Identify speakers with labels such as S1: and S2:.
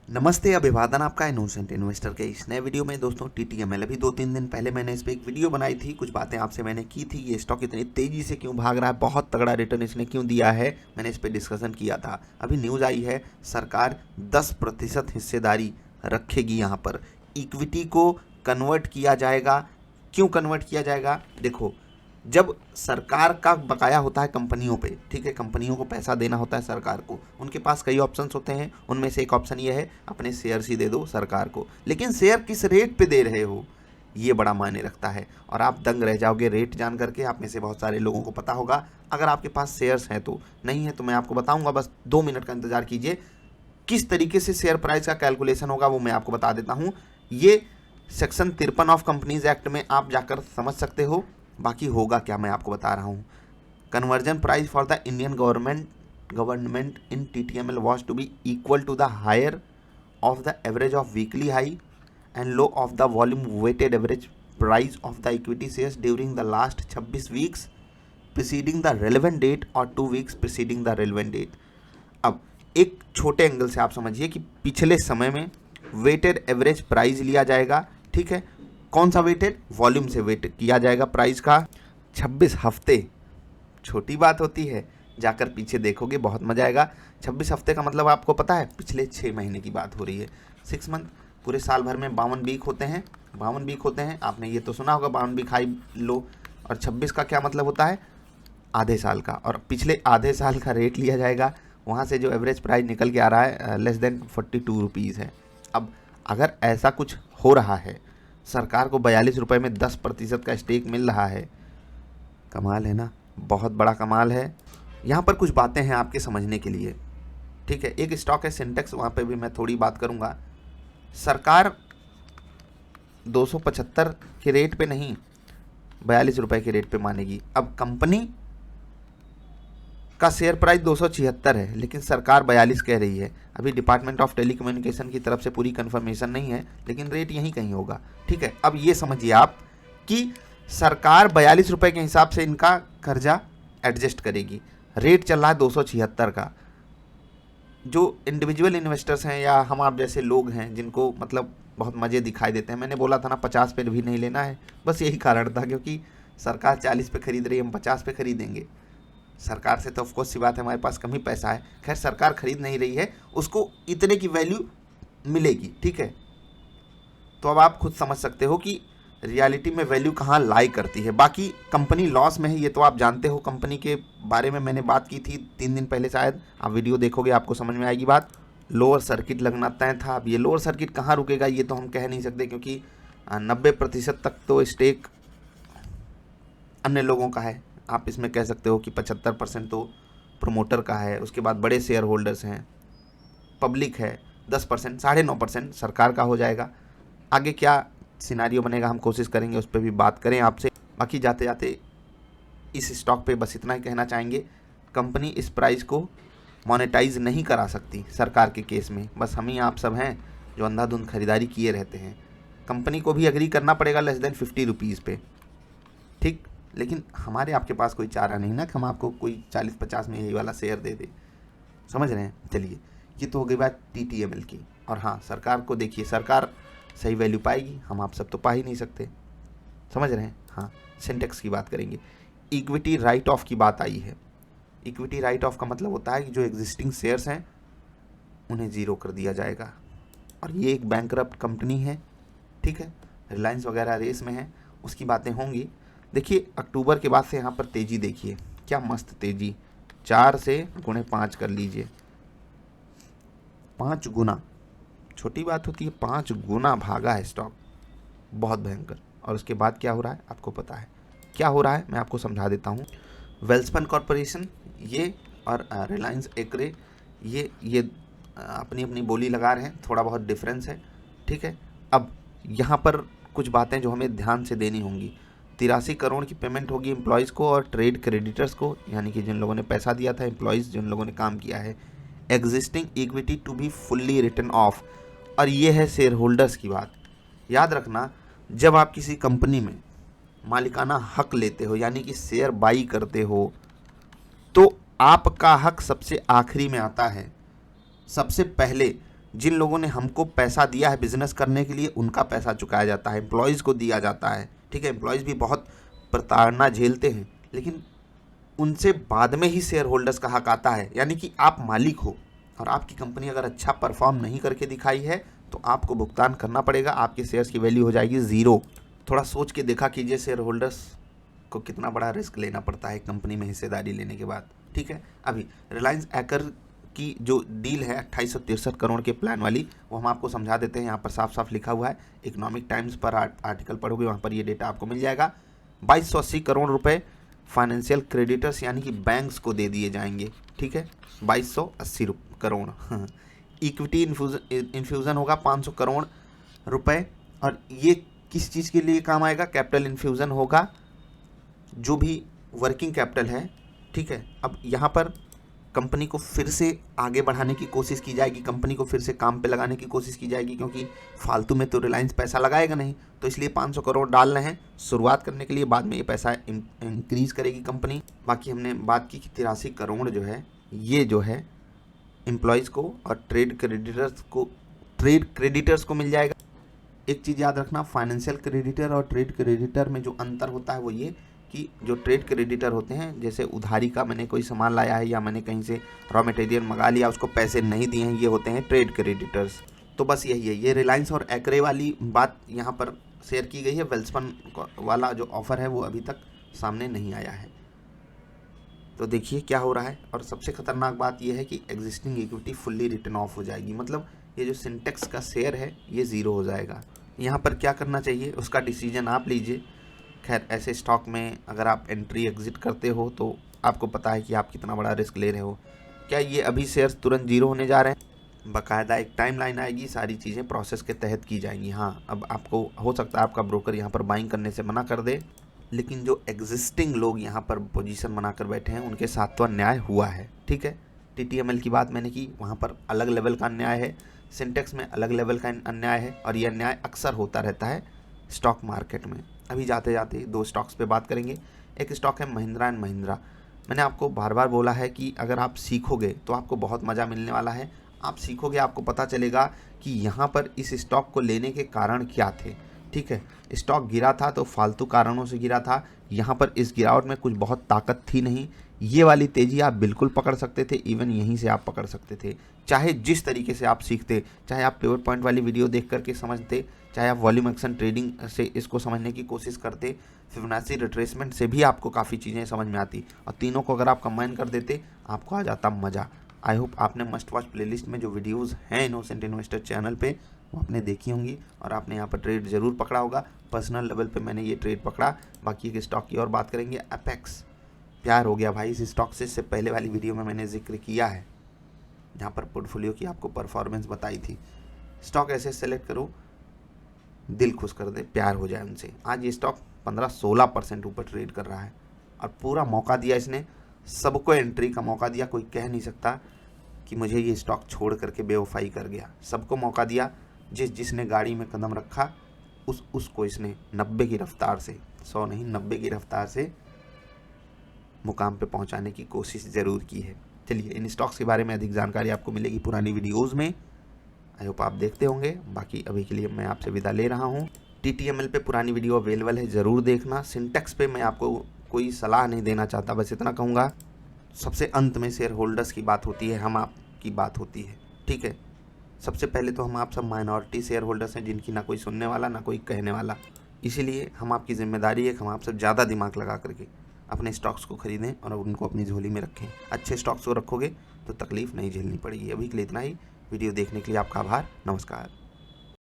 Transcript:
S1: नमस्ते, अभिवादन आपका इनोसेंट इन्वेस्टर के इस नए वीडियो में। दोस्तों टीटीएमएल अभी 2-3 दिन पहले मैंने इस पर एक वीडियो बनाई थी, कुछ बातें आपसे मैंने की थी। ये स्टॉक इतनी तेजी से क्यों भाग रहा है, बहुत तगड़ा रिटर्न इसने क्यों दिया है, मैंने इस पर डिस्कशन किया था। अभी न्यूज़ आई है, सरकार 10% हिस्सेदारी रखेगी यहाँ पर। इक्विटी को कन्वर्ट किया जाएगा। क्यों कन्वर्ट किया जाएगा? देखो, जब सरकार का बकाया होता है कंपनियों पे, ठीक है, कंपनियों को पैसा देना होता है सरकार को, उनके पास कई ऑप्शंस होते हैं। उनमें से एक ऑप्शन ये है अपने शेयर्स ही दे दो सरकार को, लेकिन शेयर किस रेट पे दे रहे हो ये बड़ा मायने रखता है। और आप दंग रह जाओगे रेट जान करके। आप में से बहुत सारे लोगों को पता होगा, अगर आपके पास शेयर्स हैं तो। नहीं है तो मैं आपको बताऊंगा, बस 2 मिनट का इंतजार कीजिए। किस तरीके से शेयर प्राइस का कैलकुलेशन होगा वो मैं आपको बता देता हूँ। ये सेक्शन 53 ऑफ कंपनीज एक्ट में आप जाकर समझ सकते हो। बाकी होगा क्या मैं आपको बता रहा हूँ। Conversion price for the Indian government in TTML was to be equal to the higher of the average of weekly high and low of the volume weighted average price of the equity shares during the last 26 weeks preceding the relevant date और 2 weeks preceding the relevant date. अब एक छोटे angle से आप समझिए कि पिछले समय में वेटेड एवरेज प्राइस लिया जाएगा, ठीक है। कौन सा वेटेड? वॉल्यूम से वेट किया जाएगा प्राइस का। 26 हफ्ते छोटी बात होती है, जाकर पीछे देखोगे बहुत मजा आएगा। 26 हफ्ते का मतलब आपको पता है, पिछले 6 महीने की बात हो रही है। 6 मंथ, पूरे साल भर में 52 वीक होते हैं। 52 वीक होते हैं, आपने ये तो सुना होगा, 52 वीक हाई लो। और 26 का क्या मतलब होता है? आधे साल का। और पिछले आधे साल का रेट लिया जाएगा, वहाँ से जो एवरेज प्राइस निकल के आ रहा है लेस देन 42 रुपीज़ है। अब अगर ऐसा कुछ हो रहा है, सरकार को 42 रुपये में 10% का स्टेक मिल रहा है, कमाल है ना, बहुत बड़ा कमाल है। यहाँ पर कुछ बातें हैं आपके समझने के लिए, ठीक है। एक स्टॉक है सिंटेक्स, वहाँ पे भी मैं थोड़ी बात करूँगा। सरकार 275 के रेट पे नहीं, 42 रुपये के रेट पे मानेगी। अब कंपनी का शेयर प्राइस 276 है, लेकिन सरकार 42 कह रही है। अभी डिपार्टमेंट ऑफ टेलीकम्युनिकेशन की तरफ से पूरी कंफर्मेशन नहीं है, लेकिन रेट यहीं कहीं होगा, ठीक है। अब ये समझिए आप कि सरकार 42 रुपये के हिसाब से इनका कर्जा एडजस्ट करेगी। रेट चल रहा है 276 का। जो इंडिविजुअल इन्वेस्टर्स हैं या हम आप जैसे लोग हैं जिनको मतलब बहुत मज़े दिखाई देते हैं, मैंने बोला था ना 50 पे भी नहीं लेना है, बस यही कारण था, क्योंकि सरकार 40 पे खरीद रही है, हम 50 पे खरीदेंगे। सरकार से तो ऑफकोर्स सी बात है, हमारे पास कम ही पैसा है। खैर, सरकार खरीद नहीं रही है, उसको इतने की वैल्यू मिलेगी, ठीक है। तो अब आप खुद समझ सकते हो कि रियलिटी में वैल्यू कहाँ लाई करती है। बाकी कंपनी लॉस में है, ये तो आप जानते हो। कंपनी के बारे में मैंने बात की थी 3 दिन पहले, शायद आप वीडियो देखोगे आपको समझ में आएगी बात। लोअर सर्किट लगना तय था। अब ये लोअर सर्किट कहाँ रुकेगा ये तो हम कह नहीं सकते, क्योंकि 90% तक तो स्टेक अन्य लोगों का है। आप इसमें कह सकते हो कि 75% तो प्रोमोटर का है, उसके बाद बड़े शेयर होल्डर्स हैं, पब्लिक है, 10%, 9.5% सरकार का हो जाएगा। आगे क्या सिनारियो बनेगा हम कोशिश करेंगे उस पर भी बात करें आपसे। बाकी जाते जाते इस स्टॉक पे बस इतना ही कहना चाहेंगे, कंपनी इस प्राइस को मोनेटाइज नहीं करा सकती सरकार के केस में। बस हम ही आप सब हैं जो अंधाधुंध खरीदारी किए रहते हैं। कंपनी को भी एग्री करना पड़ेगा लेस देन 50 रुपीज़ पे, ठीक। लेकिन हमारे आपके पास कोई चारा नहीं ना कि हम आपको कोई 40-50 में यही वाला शेयर दे दे, समझ रहे हैं। चलिए, ये तो हो गई बात टीटीएमएल की। और हाँ, सरकार को देखिए, सरकार सही वैल्यू पाएगी, हम आप सब तो पा ही नहीं सकते, समझ रहे हैं। हाँ, सिंटेक्स की बात करेंगे। इक्विटी राइट ऑफ की बात आई है। इक्विटी राइट ऑफ का मतलब होता है कि जो एग्जिस्टिंग शेयर्स हैं उन्हें ज़ीरो कर दिया जाएगा। और ये एक बैंकरप्ट कंपनी है, ठीक है। रिलायंस वगैरह रेस में है, उसकी बातें होंगी। देखिए, अक्टूबर के बाद से यहाँ पर तेज़ी देखिए, क्या मस्त तेज़ी। 4 से गुणे 5 कर लीजिए, 5 गुना। छोटी बात होती है, 5 गुना भागा है स्टॉक, बहुत भयंकर। और उसके बाद क्या हो रहा है आपको पता है। क्या हो रहा है मैं आपको समझा देता हूँ। वेल्सपन कॉरपोरेशन ये और रिलायंस एकरे ये अपनी अपनी बोली लगा रहे हैं, थोड़ा बहुत डिफरेंस है, ठीक है। अब यहाँ पर कुछ बातें जो हमें ध्यान से देनी होंगी। 83 करोड़ की पेमेंट होगी एम्प्लॉयज़ को और ट्रेड क्रेडिटर्स को, यानी कि जिन लोगों ने पैसा दिया था, एम्प्लॉयज़ जिन लोगों ने काम किया है। Existing equity to be fully written off, और ये है शेयर होल्डर्स की बात। याद रखना, जब आप किसी कंपनी में मालिकाना हक लेते हो, यानी कि शेयर बाई करते हो, तो आपका हक सबसे आखिरी में आता है। सबसे पहले जिन लोगों ने हमको पैसा दिया है बिजनेस करने के लिए उनका पैसा चुकाया जाता है, एम्प्लॉयज़ को दिया जाता है। ठीक है, एम्प्लॉयज़ भी बहुत प्रताड़ना झेलते हैं, लेकिन उनसे बाद में ही शेयर होल्डर्स का हक आता है। यानी कि आप मालिक हो और आपकी कंपनी अगर अच्छा परफॉर्म नहीं करके दिखाई है तो आपको भुगतान करना पड़ेगा, आपके शेयर्स की वैल्यू हो जाएगी ज़ीरो। थोड़ा सोच के देखा कीजिए शेयर होल्डर्स को कितना बड़ा रिस्क लेना पड़ता है कंपनी में हिस्सेदारी लेने के बाद। ठीक है, अभी रिलायंस एकर की जो डील है 2863 करोड़ के प्लान वाली, वो हम आपको समझा देते हैं। यहाँ पर साफ साफ लिखा हुआ है, इकोनॉमिक टाइम्स पर आर्टिकल पढ़ोगे वहाँ पर ये डेटा आपको मिल जाएगा। 2280 करोड़ रुपए फाइनेंशियल क्रेडिटर्स यानी कि बैंक्स को दे दिए जाएंगे। ठीक है, 2280 करोड़। इक्विटी इन्फ्यूज़न होगा 500 करोड़ रुपए, और ये किस चीज़ के लिए काम आएगा? कैपिटल इन्फ्यूज़न होगा, जो भी वर्किंग कैपिटल है। ठीक है, अब यहाँ पर कंपनी को फिर से आगे बढ़ाने की कोशिश की जाएगी, कंपनी को फिर से काम पे लगाने की कोशिश की जाएगी, क्योंकि फालतू में तो रिलायंस पैसा लगाएगा नहीं, तो इसलिए 500 करोड़ डाल रहे हैं शुरुआत करने के लिए। बाद में ये पैसा इंक्रीज़ करेगी कंपनी। बाकी हमने बात की कि 83 करोड़ जो है ये जो है एम्प्लॉयज़ को और ट्रेड क्रेडिटर्स को मिल जाएगा। एक चीज़ याद रखना, फाइनेंशियल क्रेडिटर और ट्रेड क्रेडिटर में जो अंतर होता है वो ये कि जो ट्रेड क्रेडिटर होते हैं, जैसे उधारी का मैंने कोई सामान लाया है या मैंने कहीं से रॉ मटेरियल मंगा लिया, उसको पैसे नहीं दिए हैं, ये होते हैं ट्रेड क्रेडिटर्स। तो बस यही है, ये रिलायंस और एक्रे वाली बात यहाँ पर शेयर की गई है। वेल्सपन वाला जो ऑफ़र है वो अभी तक सामने नहीं आया है, तो देखिए क्या हो रहा है। और सबसे खतरनाक बात यह है कि existing equity fully written of हो जाएगी, मतलब ये जो सिंटेक्स का शेयर है ये ज़ीरो हो जाएगा। यहाँ पर क्या करना चाहिए उसका डिसीजन आप लीजिए। खैर, ऐसे स्टॉक में अगर आप एंट्री एग्जिट करते हो तो आपको पता है कि आप कितना बड़ा रिस्क ले रहे हो। क्या ये अभी शेयर्स तुरंत जीरो होने जा रहे हैं? बाकायदा एक टाइम लाइन आएगी, सारी चीज़ें प्रोसेस के तहत की जाएंगी। हाँ, अब आपको हो सकता है आपका ब्रोकर यहाँ पर बाइंग करने से मना कर दे, लेकिन जो एग्जिस्टिंग लोग यहाँ पर पोजीशन बनाकर बैठे हैं उनके साथ तो अन्याय हुआ है। ठीक है, TTML की बात मैंने की, वहाँ पर अलग लेवल का अन्याय है, सिंटेक्स में अलग लेवल का अन्याय है, और ये अन्याय अक्सर होता रहता है स्टॉक मार्केट में। अभी जाते जाते दो स्टॉक्स पे बात करेंगे। एक स्टॉक है महिंद्रा एंड महिंद्रा। मैंने आपको बार बार बोला है कि अगर आप सीखोगे तो आपको बहुत मज़ा मिलने वाला है। आप सीखोगे, आपको पता चलेगा कि यहाँ पर इस स्टॉक को लेने के कारण क्या थे। ठीक है, स्टॉक गिरा था तो फालतू कारणों से गिरा था, यहाँ पर इस गिरावट में कुछ बहुत ताकत थी नहीं। ये वाली तेज़ी आप बिल्कुल पकड़ सकते थे, इवन यहीं से आप पकड़ सकते थे, चाहे जिस तरीके से आप सीखते, चाहे आप पिवट पॉइंट वाली वीडियो देख करके समझते, चाहे आप वॉल्यूम एक्शन ट्रेडिंग से इसको समझने की कोशिश करते, फिबोनाची रिट्रेसमेंट से भी आपको काफ़ी चीज़ें समझ में आती, और तीनों को अगर आप कंबाइन कर देते आपको आ जाता मज़ा। आई होप आपने मस्ट वॉच प्लेलिस्ट में जो वीडियोज़ हैं इनोसेंट इन्वेस्टर चैनल पे वो आपने देखी होंगी, और आपने यहाँ पर ट्रेड ज़रूर पकड़ा होगा। पर्सनल लेवल पे मैंने ये ट्रेड पकड़ा। बाकी एक स्टॉक की और बात करेंगे, अपेक्स। प्यार हो गया भाई इस स्टॉक से। इससे पहले वाली वीडियो में मैंने जिक्र किया है, जहाँ पर पोर्टफोलियो की आपको परफॉर्मेंस बताई थी। स्टॉक ऐसे सेलेक्ट करो दिल खुश कर दे, प्यार हो जाए उनसे। आज ये स्टॉक 15-16% ऊपर ट्रेड कर रहा है, और पूरा मौका दिया इसने, सबको एंट्री का मौका दिया। कोई कह नहीं सकता कि मुझे ये स्टॉक छोड़ करके बेवफाई कर गया। सबको मौका दिया, जिसने गाड़ी में कदम रखा उसको इसने 90 की रफ्तार से, 100 नहीं 90 की रफ्तार से मुकाम पे पहुंचाने की कोशिश ज़रूर की है। चलिए, इन स्टॉक्स के बारे में अधिक जानकारी आपको मिलेगी पुरानी वीडियोज़ में। आई होप आप देखते होंगे। बाकी अभी के लिए मैं आपसे विदा ले रहा हूँ। TTML पे पुरानी वीडियो अवेलेबल है, ज़रूर देखना। सिंटेक्स पे मैं आपको कोई सलाह नहीं देना चाहता, बस इतना कहूँगा, सबसे अंत में शेयर होल्डर्स की बात होती है, हम आपकी बात होती है। ठीक है, सबसे पहले तो हम आप सब माइनॉरिटी शेयर होल्डर्स हैं, जिनकी ना कोई सुनने वाला ना कोई कहने वाला। इसीलिए हम आपकी जिम्मेदारी है कि हम आपसे ज़्यादा दिमाग लगा करके अपने स्टॉक्स को खरीदें और उनको अपनी झोली में रखें। अच्छे स्टॉक्स को रखोगे तो तकलीफ़ नहीं झेलनी पड़ेगी। अभी के लिए इतना ही। वीडियो देखने के लिए आपका आभार। नमस्कार।